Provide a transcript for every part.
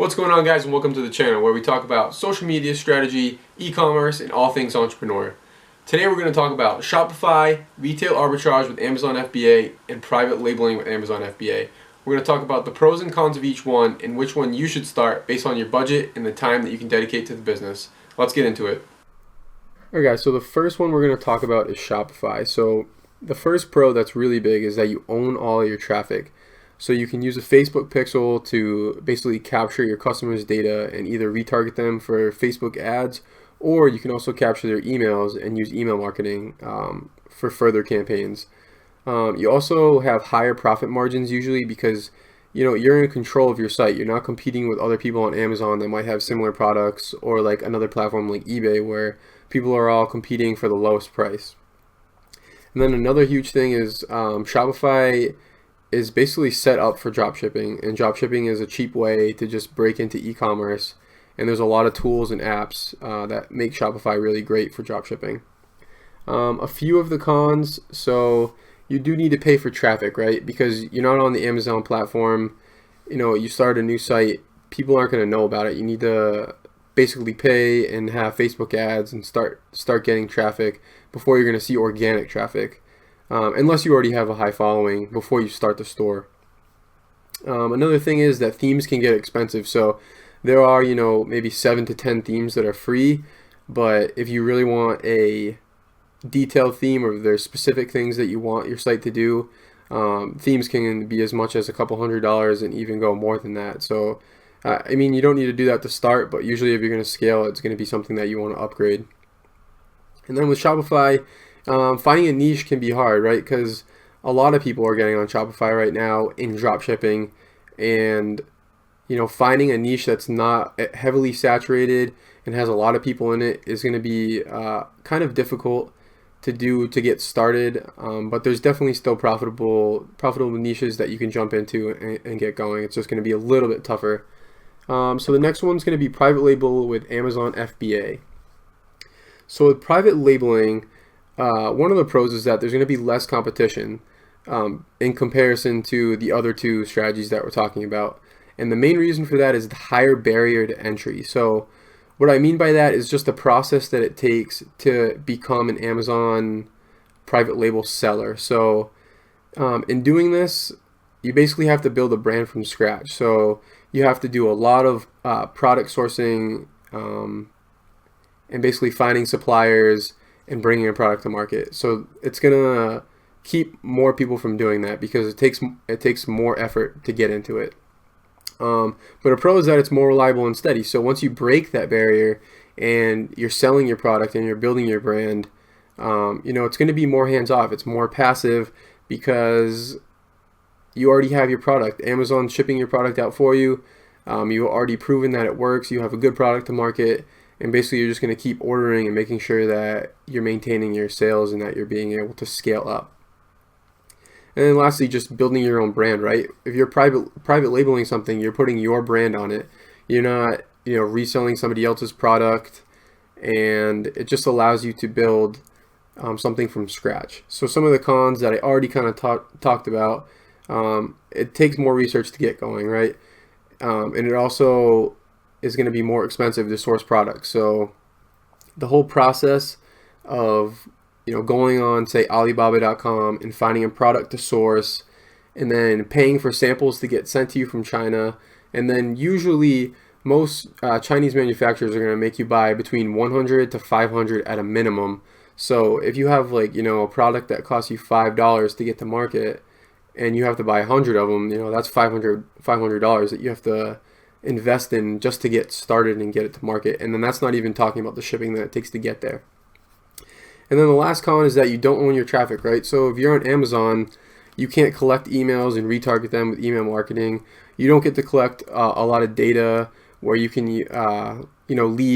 What's going on, guys, and welcome to the channel where we talk about social media strategy, e-commerce, and all things entrepreneur. Today we're going to talk about Shopify, retail arbitrage with Amazon FBA, and private labeling with Amazon FBA. We're going to talk about the pros and cons of each one and which one you should start based on your budget and the time that you can dedicate to the business. Let's get into it. Alright guys, so the first one we're going to talk about is Shopify. So the first pro that's really big is that you own all of your traffic. So you can use a Facebook pixel to basically capture your customers' data and either retarget them for Facebook ads, or you can also capture their emails and use email marketing for further campaigns. You also have higher profit margins usually because you're in control of your site. You're not competing with other people on Amazon that might have similar products, or like another platform like eBay where people are all competing for the lowest price. And then another huge thing is Shopify is basically set up for dropshipping, and dropshipping is a cheap way to just break into e-commerce, and there's a lot of tools and apps that make Shopify really great for dropshipping. A few of the cons: so you do need to pay for traffic, right? Because you're not on the Amazon platform. You start a new site, people aren't going to know about it. You need to basically pay and have Facebook ads and start getting traffic before you're going to see organic traffic. Unless you already have a high following before you start the store. Another thing is that themes can get expensive. So there are, maybe 7 to 10 themes that are free, but if you really want a detailed theme, or there's specific things that you want your site to do, themes can be as much as a couple $100 and even go more than that. So, you don't need to do that to start, but usually if you're going to scale, it's going to be something that you want to upgrade. And then with Shopify, finding a niche can be hard, right? Because a lot of people are getting on Shopify right now in dropshipping, and finding a niche that's not heavily saturated and has a lot of people in it is going to be kind of difficult to do to get started. But there's definitely still profitable niches that you can jump into and get going. It's just going to be a little bit tougher. So the next one's going to be private label with Amazon FBA. So with private labeling, one of the pros is that there's going to be less competition in comparison to the other two strategies that we're talking about. And the main reason for that is the higher barrier to entry. So what I mean by that is just the process that it takes to become an Amazon private label seller. So in doing this, you basically have to build a brand from scratch. So you have to do a lot of product sourcing and basically finding suppliers and bringing a product to market. So it's gonna keep more people from doing that because it takes more effort to get into it. But a pro is that it's more reliable and steady. So once you break that barrier and you're selling your product and you're building your brand, it's going to be more hands-off. It's more passive because you already have your product. Amazon's shipping your product out for you. You've already proven that it works. You have a good product to market. And basically you're just going to keep ordering and making sure that you're maintaining your sales and that you're being able to scale up. And then lastly, just building your own brand, right? If you're private labeling something, you're putting your brand on it. You're not, reselling somebody else's product, and it just allows you to build something from scratch. So some of the cons that I already kind of talked about, it takes more research to get going, right? And it also is going to be more expensive to source products. So the whole process of going on, say, Alibaba.com and finding a product to source, and then paying for samples to get sent to you from China, and then usually most Chinese manufacturers are going to make you buy between 100 to 500 at a minimum. So if you have a product that costs you $5 to get to market, and you have to buy 100 of them, that's $500 that you have to invest in just to get started and get it to market. And then that's not even talking about the shipping that it takes to get there. And then the last con is that you don't own your traffic, right? So if you're on Amazon, you can't collect emails and retarget them with email marketing. You don't get to collect a lot of data where you can lead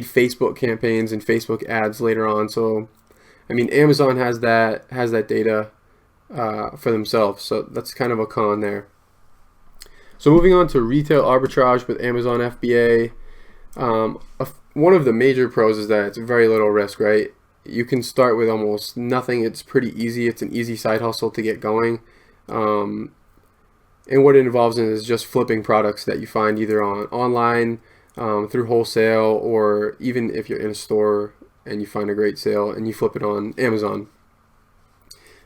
Facebook campaigns and Facebook ads later on. So Amazon has that data for themselves. So that's kind of a con there. So moving on to retail arbitrage with Amazon FBA, one of the major pros is that it's very little risk, right? You can start with almost nothing. It's pretty easy. It's an easy side hustle to get going. And what it involves in is just flipping products that you find either online, through wholesale, or even if you're in a store and you find a great sale and you flip it on Amazon.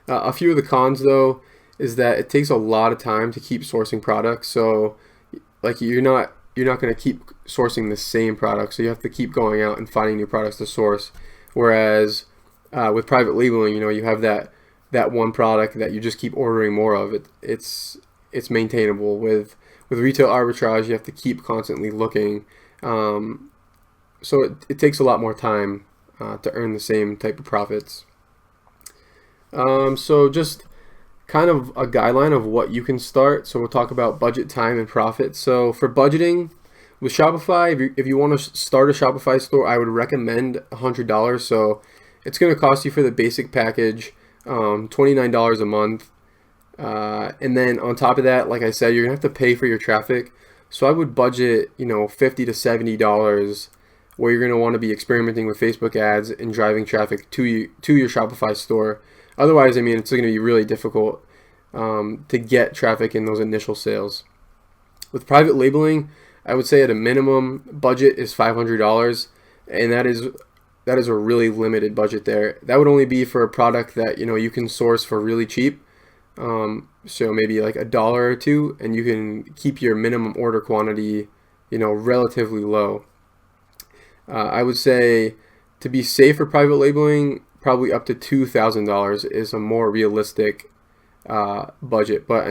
A few of the cons, though, is that it takes a lot of time to keep sourcing products. So, like, you're not going to keep sourcing the same product, so you have to keep going out and finding new products to source. Whereas with private labeling, you have that one product that you just keep ordering more of. It's maintainable. With retail arbitrage, you have to keep constantly looking. So it takes a lot more time to earn the same type of profits. So just kind of a guideline of what you can start. So we'll talk about budget, time, and profit. So for budgeting, with Shopify, if you want to start a Shopify store, I would recommend $100. So it's going to cost you for the basic package $29 a month. And then on top of that, like I said, you're going to have to pay for your traffic. So I would budget, $50 to $70 where you're going to want to be experimenting with Facebook ads and driving traffic to your Shopify store. Otherwise, it's going to be really difficult to get traffic in those initial sales. With private labeling, I would say at a minimum budget is $500, and that is a really limited budget there. That would only be for a product that you can source for really cheap. So maybe like $1 or $2, and you can keep your minimum order quantity, relatively low. I would say to be safe for private labeling, probably up to $2,000 is a more realistic budget. But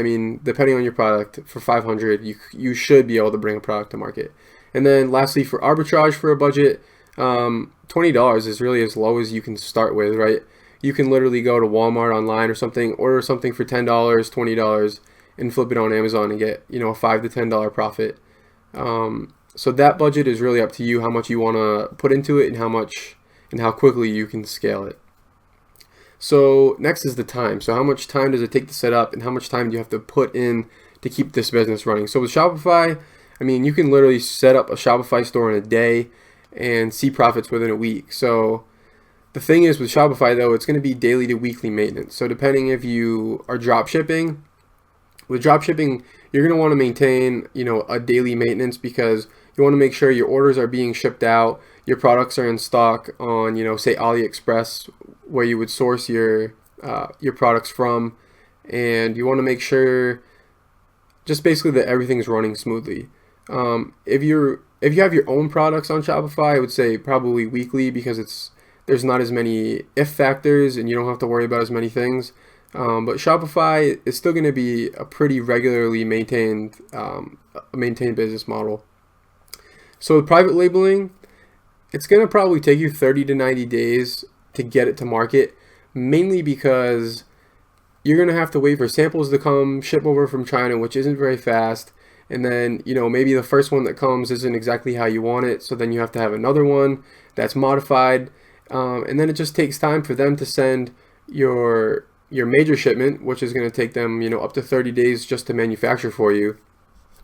depending on your product, for $500, you should be able to bring a product to market. And then lastly, for arbitrage for a budget, $20 is really as low as you can start with, right? You can literally go to Walmart online or something, order something for $10, $20, and flip it on Amazon and get, a $5 to $10 profit. So that budget is really up to you, how much you want to put into it and how quickly you can scale it. So next is the time. So how much time does it take to set up, and how much time do you have to put in to keep this business running? So with Shopify, you can literally set up a Shopify store in a day and see profits within a week. So the thing is with Shopify, though, it's going to be daily to weekly maintenance. So depending if you are drop shipping, with drop shipping, you're going to want to maintain, a daily maintenance, because you want to make sure your orders are being shipped out, your products are in stock on, say AliExpress, where you would source your products from, and you want to make sure just basically that everything's running smoothly. If you have your own products on Shopify, I would say probably weekly, because there's not as many if factors and you don't have to worry about as many things. But Shopify is still going to be a pretty regularly maintained business model. So with private labeling, it's going to probably take you 30 to 90 days to get it to market, mainly because you're going to have to wait for samples to ship over from China, which isn't very fast. And then, maybe the first one that comes isn't exactly how you want it, so then you have to have another one that's modified. And then it just takes time for them to send your major shipment, which is going to take them, up to 30 days just to manufacture for you.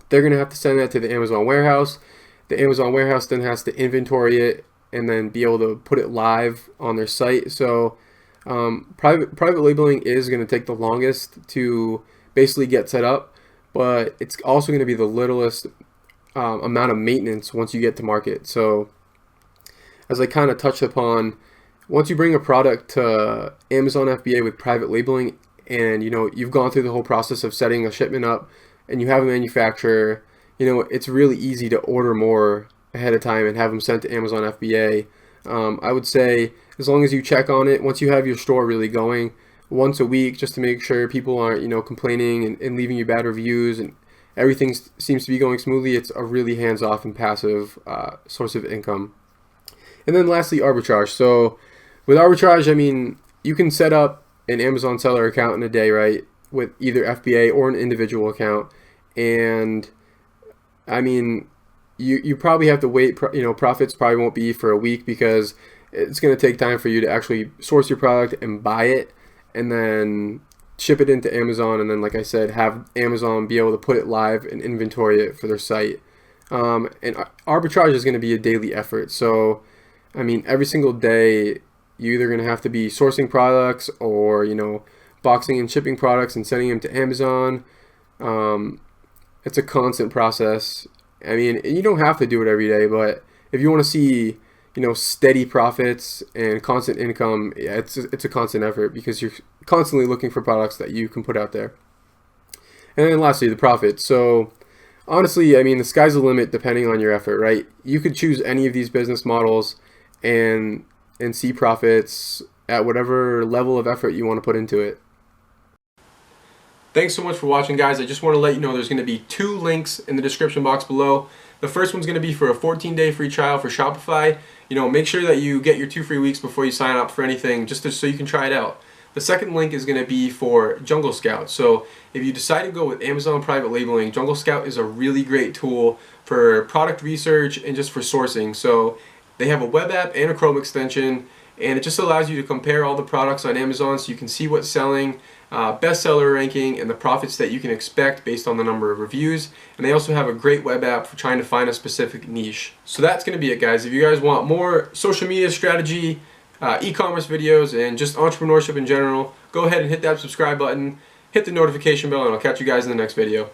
They're going to have to send that to the Amazon warehouse. The Amazon warehouse then has to inventory it and then be able to put it live on their site. So private labeling is going to take the longest to basically get set up, but it's also going to be the littlest amount of maintenance once you get to market. So as I kind of touched upon, once you bring a product to Amazon FBA with private labeling, and you've gone through the whole process of setting a shipment up, and you have a manufacturer, it's really easy to order more ahead of time and have them sent to Amazon FBA. I would say as long as you check on it, once you have your store really going, once a week, just to make sure people aren't complaining and leaving you bad reviews, and everything seems to be going smoothly, it's a really hands-off and passive source of income. And then lastly, arbitrage. So with arbitrage, you can set up an Amazon seller account in a day, right, with either FBA or an individual account. And you probably have to wait, profits probably won't be for a week, because it's going to take time for you to actually source your product and buy it and then ship it into Amazon. And then, like I said, have Amazon be able to put it live and inventory it for their site. And arbitrage is going to be a daily effort. So every single day, you're either going to have to be sourcing products or, boxing and shipping products and sending them to Amazon. It's a constant process. I mean, you don't have to do it every day, but if you want to see, steady profits and constant income, yeah, it's a constant effort because you're constantly looking for products that you can put out there. And then lastly, the profit. So honestly, I mean, the sky's the limit depending on your effort, right? You could choose any of these business models and see profits at whatever level of effort you want to put into it. Thanks so much for watching, guys. I just want to let you know there's going to be 2 links in the description box below. The first one's going to be for a 14-day free trial for Shopify. Make sure that you get your 2 free weeks before you sign up for anything, so you can try it out. The second link is going to be for Jungle Scout. So if you decide to go with Amazon private labeling, Jungle Scout is a really great tool for product research and just for sourcing. So they have a web app and a Chrome extension, and it just allows you to compare all the products on Amazon so you can see what's selling, bestseller ranking, and the profits that you can expect based on the number of reviews. And they also have a great web app for trying to find a specific niche. So that's going to be it, guys. If you guys want more social media strategy, e-commerce videos, and just entrepreneurship in general, go ahead and hit that subscribe button, hit the notification bell, and I'll catch you guys in the next video.